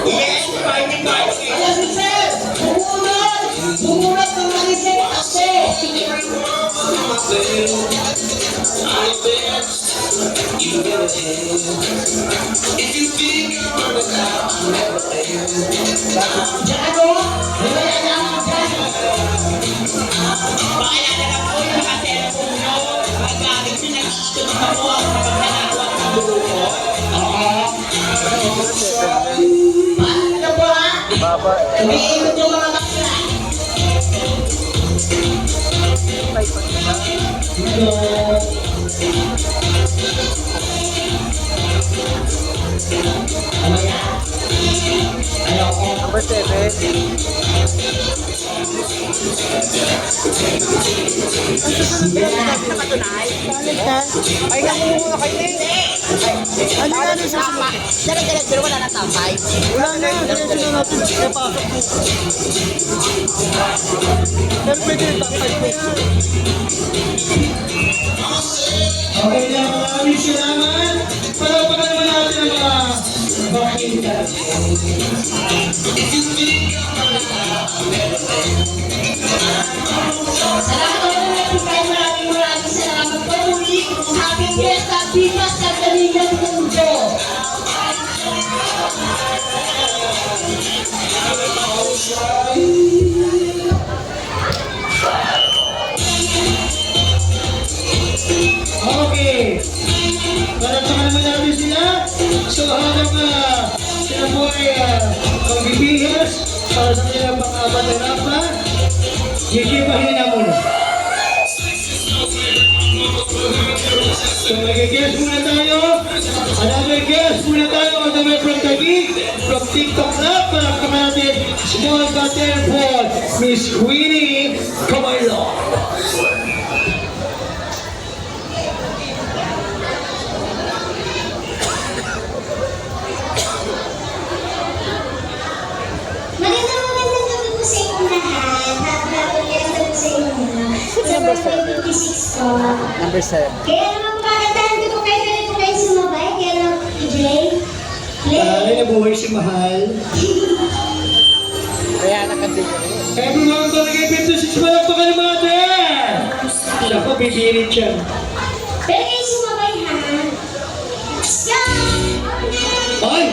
Yes, party party. Bumulat ng manisip ako. You never have. If you think you're running out, I'll never fail. Gago! Wala na ako dyan. Pakilala na po yung mga cellphone nyo. Paggamit nyo nagtutulog na po ako kapag nanakaw ng grupo. Paano na po ha? Baba. Umiikot yung mga bakla. Mamaya. Ayoko. Number 7. Ay, namumuna kayo eh. Ano na ano sa susunod? Dalag-dalag, pero wala na tambay. Wala na, diretso na natin. Kaya pasok mo. Pero pwede rin takay ko. Okay na, maraming salamat. Palapakan naman natin ang mga bakita. Salamat po natin kayo. Maraming salamat po. Muli, happy fiesta, viva sa Galinang Mundo. Okay. Palakpakan naman natin sila. So habang sila po ay magbibihis para sa kanilang pang-apat na rapa, gigibahin na muna. So mag-guess muna tayo. Another guess muna tayo on the way from Taguig, from TikTok Lab. Palakpakan natin small button for Miss Queenie Camarlo. Magandang gabi po sa inyong lahat. Hapon yan po sa inyo. Sa birthday 26 po. Number 7. Kaya naman pakantahan ko po kayo na rin po kayo sumabay. Kaya lang, Play. Ay, nabuhay si Mahal. Kaya nakandito rin. Everyone, Barangay 56, palakpakan naman natin! Ako, bibirit siya. Pero kayo sumabay ha. Let's go! Ay!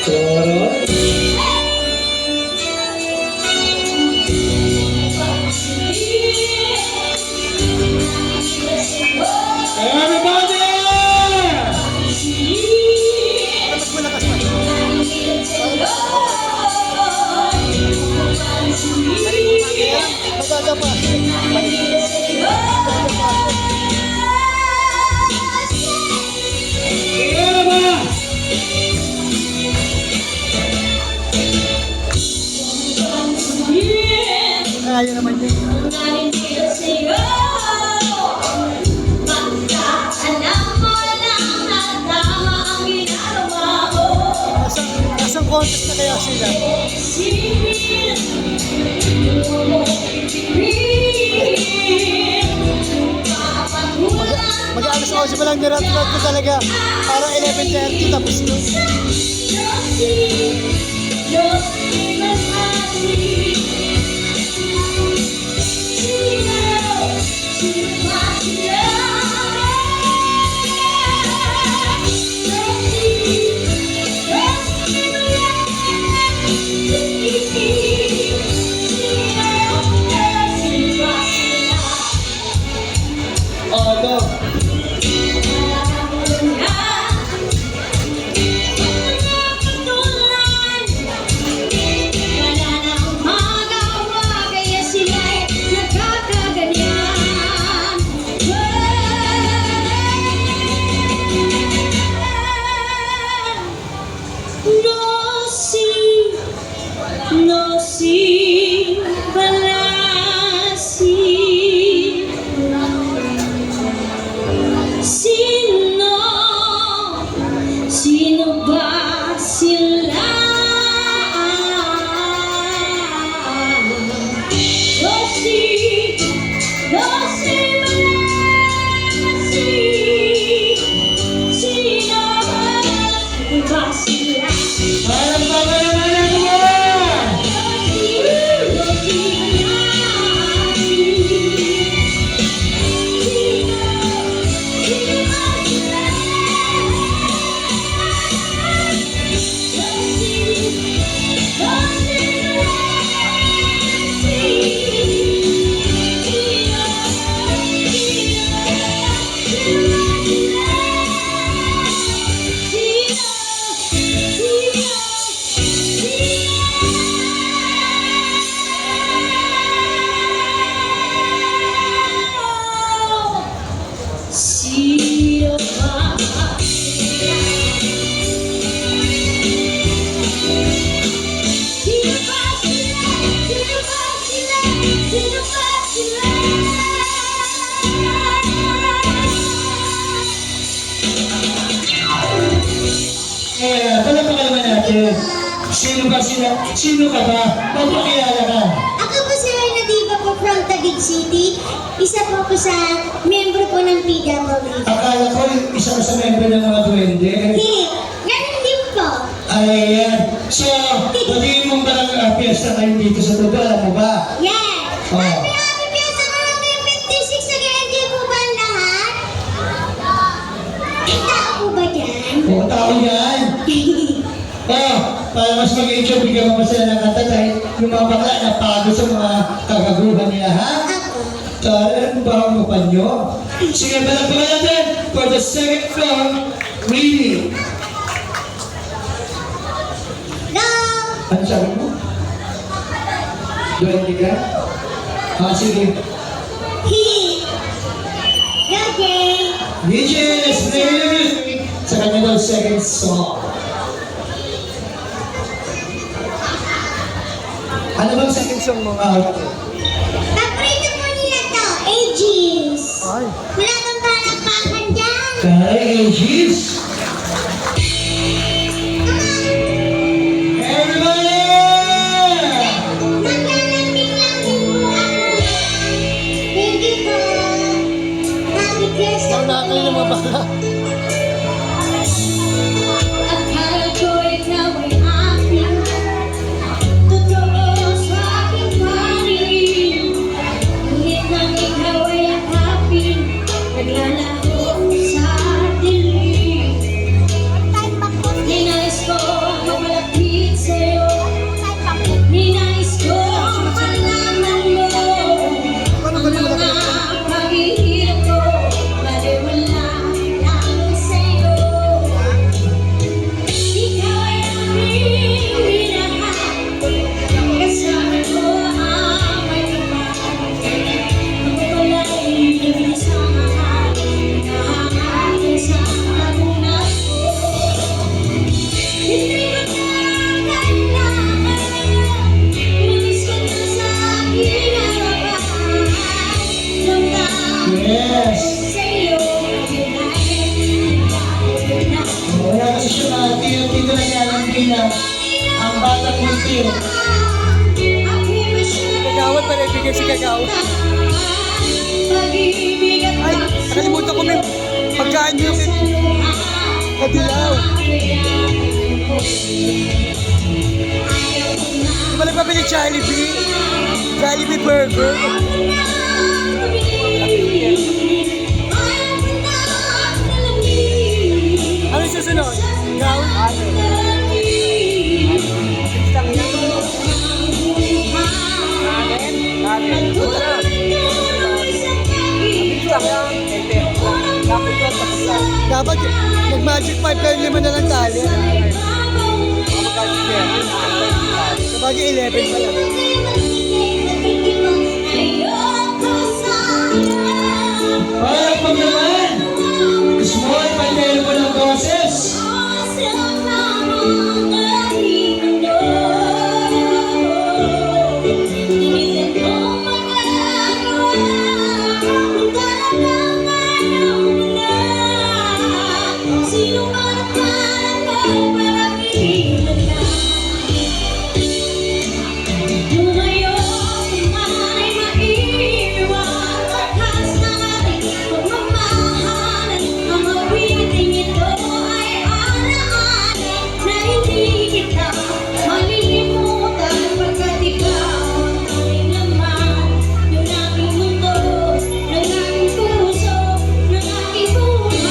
Sorry. Everybody! Mas malakas pa. Magaga pa. Kaya ba? Ayaw naman yun. Nasang contest na kaya sila? Mag-aalas ako siya palang nirat-rat ko talaga. Parang 11:30 tapos yun. Go. Palapakalan naman natin. Sino ka ba? Magpakilala ka. Ako po si Reyna Diva po from Taguig City. Isa po sa member po ng PWD. Akala ko yung isa ka sa member ng mga duwende. Hindi, ganun din po. Ayan. So, batiin mong parang piyesta kayo dito sa Tondo, alam mo ba? Yes! Oh. Happy Fiesta Barangay 56, nag-enjoy po ba ang lahat? Tao po ba dyan? O, tao yan. Para mas mag-enjoy, bigyan mo sila ng kanta dahil yung mga bakla napago sa mga kagaguhan nila, ha? Ako. Taran ba ang mukha nyo? Sige, palagpakan natin for the second floor, really. Go! Ano sabi mo? Duwende ka? Sige. He! Go, Jay! DJ, let's play the music sa kanya daw second song. Ano bang second song mo? Paborito po nila to, Aegis. Ay. Wala kang palakpakan dyan. Kay Aegis. Everybody! Maglalambing lang din po ako. Thank you po. Happy Fiesta Ikaw po. na kayo ng mga bakla. Akala ko ikaw ay aking totoo sa aking panig. Ngunit nang ikaw ay akapin, naglalaho sa dilim. Ninais ko mamalapit sa'yo. Ninais ko malaman mo ang mga paghihirap ko. Baliwala lang sa'yo. Ikaw ay aming minahal. Kasama ko ang may kapal. Magpapalay ng isang mahal. Nakakain sa kabunas ko. Hindi ko na kailangan. Umalis ka na sa aking harapan. Damdamin Yes. sa'yo. Yun ay na. Wala kasi siya mga tito na nilalambing na ang batang muntir. Kagawad pa rin, bigyan si Kagawad. Ay, nakalimutan ko may pagkain niyo yung kadilaw. Di ba nagpapili Jollibee? Jollibee Burger? Ano yung susunod? Gawin? Dapat mag-magic 5 kayo 5 na lang tali. Sabagay 11 pa lang. Parang pag naman, small panel mo ng boses. Sino man ang parang para pigilan na. Lumayo, ay maiwan. Lakas ng ating pagmamahalan. Ang mabibiting ito ay alaala na hindi kita malilimutan. Pagkat ikaw ang aking laman, yung aking mundo, ng aking puso, ng aking buhay.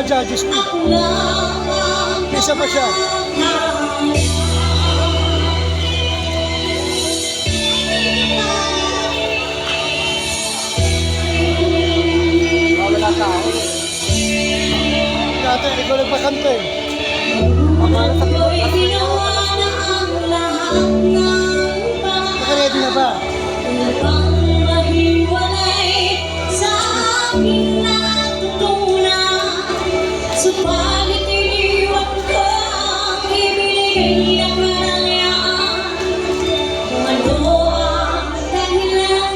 judges mo. Isa pa siya. Wala tao. Dati, ikaw nagpakanta eh. Ako'y ginawa na ang lahat ng Nakaready na ba? upang mahiwalay sa aking natutunan. Subalit iniwan ko ang ibinigay na kalayaan. Kung ano ang dahilan,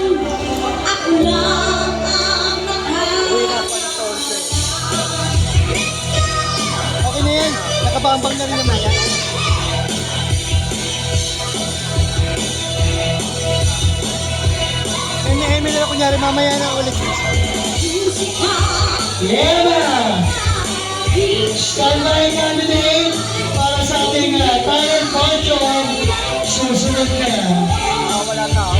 ako lang ang Okay na yan. Nakabambang na rin naman yan. Eme na kunyari mamaya na ulit. Yeah na! Standby candidate para sa ating talent fortune. Susunod na. Wala tao.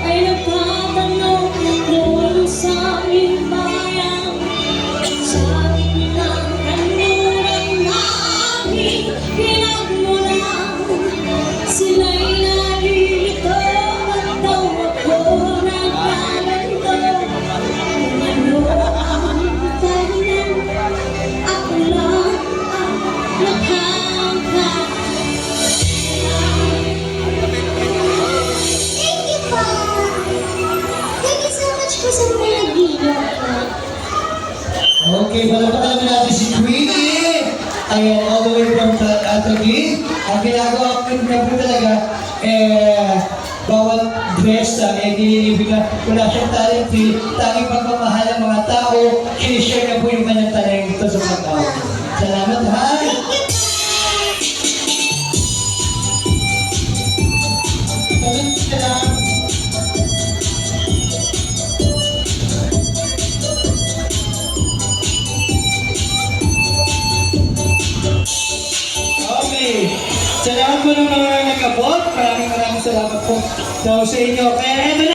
Ay nagtatanong doon sa aming bayan. Sa ng kanluran na aming pinagmulan. Sila'y nalilito at daw ako nagkaganto. Kung ano ang dahilan, ako lang ang nakakaalam. Thank you po. Thank you so much po sa mga nag-video po. Okay, palapakalan natin si Queenie. Ayan, all the way from Taguig. Ang ginagawa ko na po talaga, bawat dress nililibig na wala siyang talent fee. Tanging pagmamahal ng mga tao, sinishare na po yung kanyang talent ito sa mga tao. Salamat, ha? Talent ka lang. Okay. Salamat po ng mga nag-abot. Maraming salamat po daw sa inyo. Kaya eto na.